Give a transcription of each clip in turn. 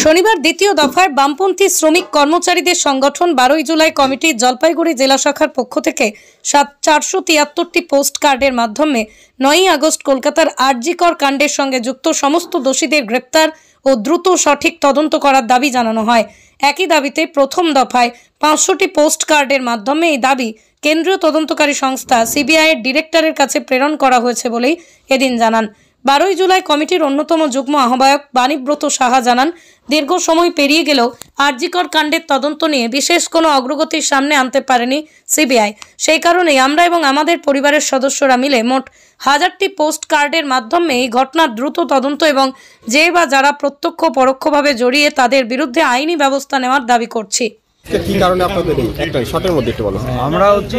শনিবার দ্বিতীয় দফায় বামপন্থী শ্রমিক কর্মচারীদের সংগঠন 12 জুলাই কমিটি জলপাইগুড়ি জেলা শাখার পক্ষ থেকে 473টি পোস্ট কার্ডের মাধ্যমে 9 আগস্ট কলকাতার আরজিকর কাণ্ডের সঙ্গে যুক্ত সমস্ত দোষীদের গ্রেপ্তার ও দ্রুত সঠিক তদন্ত করার দাবি জানানো হয়। একই দাবিতে প্রথম দফায় 500টি পোস্ট কার্ডের মাধ্যমে এই দাবি কেন্দ্রীয় তদন্তকারী সংস্থা সিবিআই এর ডিরেক্টরের কাছে প্রেরণ করা হয়েছে বলেই এদিন জানান। 12 জুলাই কমিটির অন্যতম যুগ্ম আহ্বায়ক বাণীব্রত সাহা জানান, দীর্ঘ সময় পেরিয়ে গেলেও আরজিকর কাণ্ডের তদন্ত নিয়ে বিশেষ কোনো অগ্রগতির সামনে আনতে পারেনি সিবিআই। সেই কারণেই আমরা এবং আমাদের পরিবারের সদস্যরা মিলে মোট 1000টি পোস্ট কার্ডের মাধ্যমে এই ঘটনার দ্রুত তদন্ত এবং যে বা যারা প্রত্যক্ষ পরোক্ষভাবে জড়িয়ে তাদের বিরুদ্ধে আইনি ব্যবস্থা নেওয়ার দাবি করছি। কি কারণে আপনাদের একটাই শর্টের মধ্যে একটু বলো। আমরা হচ্ছে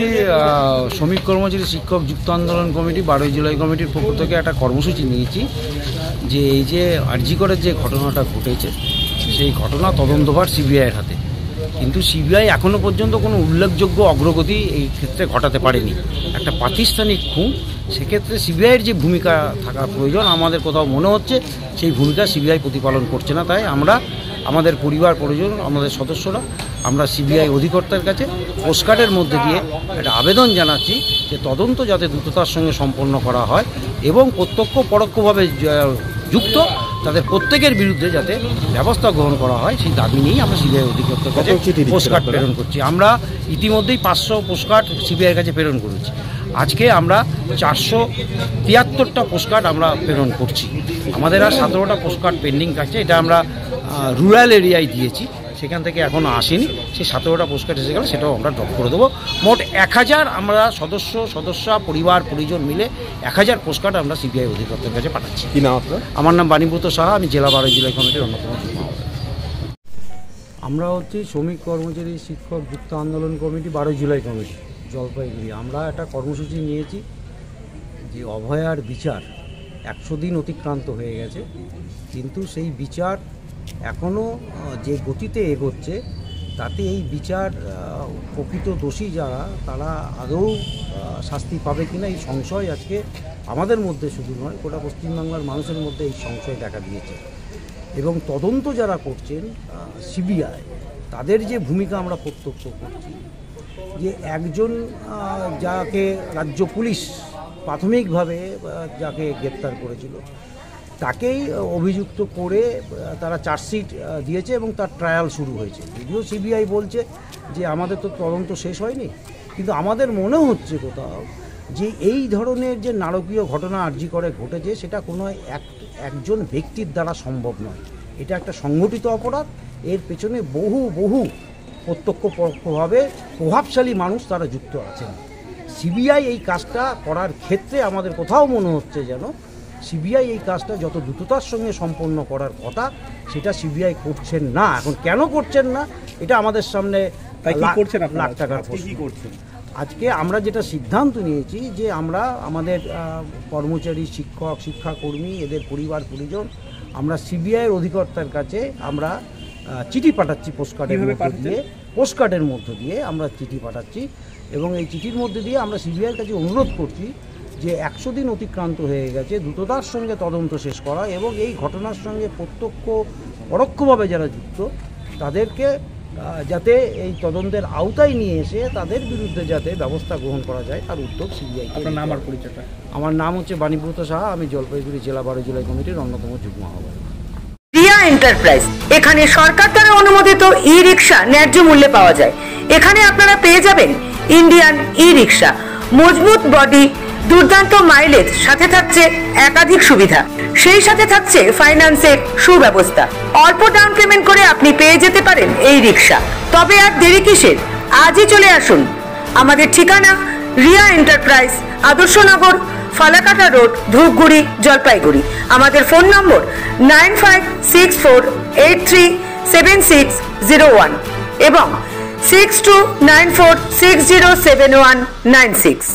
শ্রমিক কর্মচারী শিক্ষক যুক্ত আন্দোলন কমিটি 12 জুলাই কমিটির পক্ষ থেকে একটা কর্মসূচি নিয়েছি যে এই যে আরজিকরের যে ঘটনাটা ঘটেছে সেই ঘটনা তদন্তভার সিবিআইয়ের হাতে, কিন্তু সিবিআই এখনো পর্যন্ত কোনো উল্লেখযোগ্য অগ্রগতি এই ক্ষেত্রে ঘটাতে পারেনি। একটা প্রাতিষ্ঠানিক খুন, সেক্ষেত্রে সিবিআইয়ের যে ভূমিকা থাকা প্রয়োজন আমাদের কোথাও মনে হচ্ছে সেই ভূমিকা সিবিআই প্রতিপালন করছে না। তাই আমরা আমাদের পরিবার পরিজন আমাদের সদস্যরা আমরা সিবিআই অধিকর্তার কাছে পোস্টকার্ডের মধ্যে দিয়ে একটা আবেদন জানাচ্ছি যে তদন্ত যাতে দ্রুততার সঙ্গে সম্পন্ন করা হয় এবং প্রত্যক্ষ পরোক্ষভাবে যুক্ত তাদের প্রত্যেকের বিরুদ্ধে যাতে ব্যবস্থা গ্রহণ করা হয় সেই দাবি নিয়েই আমরা সিবিআই অধিকর্তার কাছে পোস্টকার্ড প্রেরণ করছি। আমরা ইতিমধ্যেই 500 পোস্টকার্ড সিবিআইয়ের কাছে প্রেরণ করেছি। আজকে আমরা 473টা পোস্টকার্ড আমরা প্রেরণ করছি। আমাদের আর 17টা পোস্টকার্ড পেন্ডিং থাকছে, এটা আমরা রুরাল এরিয়ায় দিয়েছি, সেখান থেকে এখনও আসেনি। সেই 17টা পোস্টকার্ড এসে গেলে সেটাও আমরা ড্রপ করে দেবো। মোট 1000 আমরা সদস্য পরিবার পরিজন মিলে 1000 পোস্টকার্ড আমরা সিবিআই অধিকর্তার কাছে পাঠাচ্ছি। কি নাম আপনার? আমার নাম বাণীব্রত সাহা, আমি জেলা 12 জুলাই কমিটির অন্যতম যুগ্ম আহ্বায়ক। আমরা হচ্ছে শ্রমিক কর্মচারী শিক্ষক যুক্ত আন্দোলন কমিটি 12 জুলাই কমিটি জলপাইগুড়ি। আমরা একটা কর্মসূচি নিয়েছি যে অভয়ার বিচার 100 দিন অতিক্রান্ত হয়ে গেছে, কিন্তু সেই বিচার এখনও যে গতিতে এগোচ্ছে তাতে এই বিচার প্রকৃত দোষী যারা তারা আদৌ শাস্তি পাবে কিনা এই সংশয় আজকে আমাদের মধ্যে শুধু নয় গোটা পশ্চিমবাংলার মানুষের মধ্যে এই সংশয় দেখা দিয়েছে। এবং তদন্ত যারা করছেন সিবিআই তাদের যে ভূমিকা আমরা প্রত্যক্ষ করছি যে একজন যাকে রাজ্য পুলিশ প্রাথমিকভাবে যাকে গ্রেপ্তার করেছিল তাকেই অভিযুক্ত করে তারা চার্জশিট দিয়েছে এবং তার ট্রায়াল শুরু হয়েছে। যদিও সিবিআই বলছে যে আমাদের তো তদন্ত শেষ হয়নি, কিন্তু আমাদের মনে হচ্ছে কোথাও যে এই ধরনের যে নারকীয় ঘটনা আরজিকরে ঘটেছে সেটা কোনো একজন ব্যক্তির দ্বারা সম্ভব নয়। এটা একটা সংগঠিত অপরাধ, এর পেছনে বহু প্রত্যক্ষ পরোক্ষভাবে প্রভাবশালী মানুষ তারা যুক্ত আছেন। সিবিআই এই কাজটা করার ক্ষেত্রে আমাদের কোথাও মনে হচ্ছে যেন সিবিআই এই কাজটা যত দ্রুততার সঙ্গে সম্পন্ন করার কথা সেটা সিবিআই করছেন না। এখন কেন করছেন না এটা আমাদের সামনে লাখ টাকার প্রশ্ন। আজকে আমরা যেটা সিদ্ধান্ত নিয়েছি যে আমরা আমাদের কর্মচারী শিক্ষক শিক্ষাকর্মী এদের পরিবার পরিজন আমরা সিবিআইয়ের অধিকর্তার কাছে আমরা চিঠি পাঠাচ্ছি পোস্টকার্ডের মধ্য দিয়ে আমরা চিঠি পাঠাচ্ছি এবং এই চিঠির মধ্যে দিয়ে আমরা সিবিআইয়ের কাছে অনুরোধ করছি যে 100 দিন অতিক্রান্ত হয়ে গেছে, দ্রুততার সঙ্গে তদন্ত শেষ করা এবং এই ঘটনার সঙ্গে প্রত্যক্ষ পরোক্ষভাবে যারা যুক্ত তাদেরকে যাতে এই তদন্তের আওতায় নিয়ে এসে তাদের বিরুদ্ধে যাতে ব্যবস্থা গ্রহণ করা যায় তার উদ্যোগ সিবিআই। আমার নাম হচ্ছে বাণীব্রত সাহা, আমি জলপাইগুড়ি জেলা 12 জুলাই কমিটির অন্যতম যুগ্ম আহ্বায়ক। রিয়া এন্টারপ্রাইজ, এখানে সরকার দ্বারা অনুমোদিত ই রিক্সা ন্যায্য মূল্যে পাওয়া যায়। এখানে আপনারা পেয়ে যাবেন ইন্ডিয়ান ই রিক্সা, মজবুত বডি, দুর্দান্ত মাইলেজ, সাথে থাকছে একাধিক সুবিধা, সেই সাথে থাকছে ফাইন্যান্সের সুব্যবস্থা। অল্প ডাউন পেমেন্ট করে আপনি পেয়ে যেতে পারেন এই রিক্সা। তবে আর দেরি কিসের, আজই চলে আসুন। আমাদের ঠিকানা রিয়া এন্টারপ্রাইজ, আদর্শনগর, ফালাকাটা রোড, ধূপগুড়ি, জলপাইগুড়ি। আমাদের ফোন নম্বর 9564837601 এবং 6294607196।